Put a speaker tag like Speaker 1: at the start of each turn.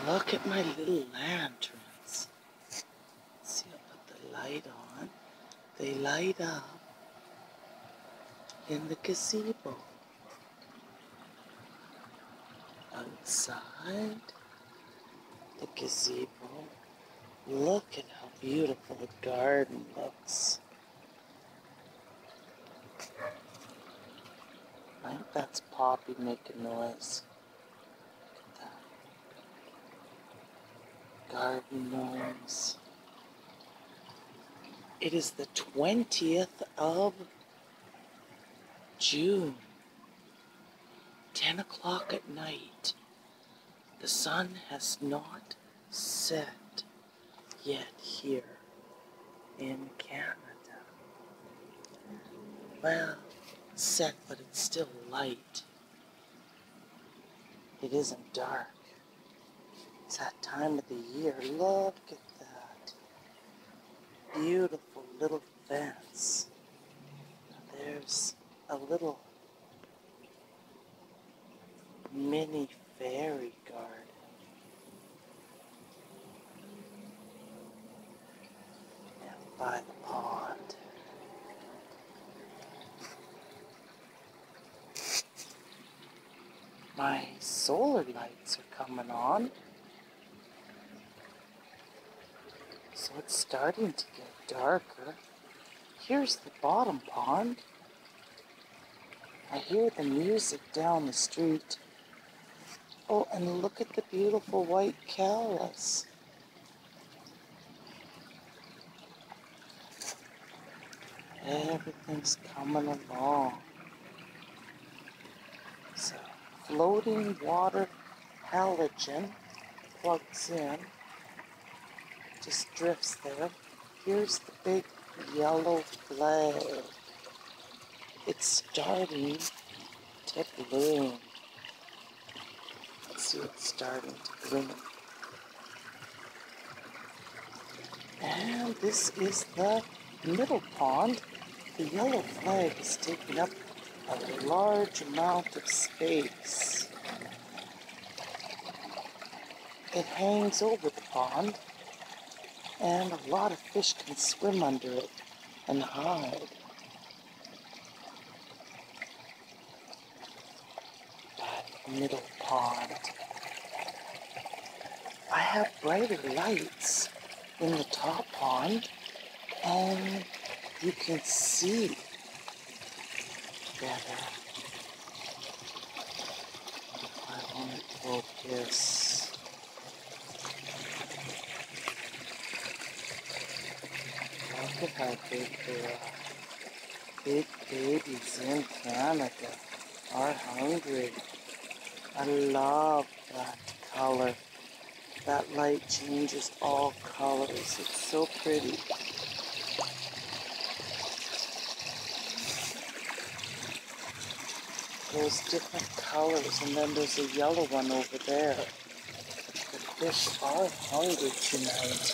Speaker 1: Look at my little lanterns. See, I'll put the light on. They light up in the gazebo. Outside the gazebo, look at how beautiful the garden looks. I think that's Poppy making noise. Look at that. Garden gnomes. It is the 20th of June. 10 o'clock at night. The sun has not set yet here in Canada. Well, it's set, but it's still light. It isn't dark. It's that time of the year. Look at that. Beautiful little fence. Now there's a little mini fairy garden. And by the pond. My solar lights are coming on. So it's starting to get darker. Here's the bottom pond. I hear the music down the street. Oh, and look at the beautiful white callus. Everything's coming along. So, floating water halogen plugs in. Just drifts there. Here's the big yellow flag. It's starting to bloom. Let's see, it's starting to bloom. And this is the middle pond. The yellow flag is taking up a large amount of space. It hangs over the pond, and a lot of fish can swim under it and hide. That middle pond. I have brighter lights in the top pond, and you can see better. I want to focus. Look at how big they are. Big babies in Canada are hungry. I love that color. That light changes all colors. It's so pretty. There's different colors, and then there's a yellow one over there. The fish are hungry tonight.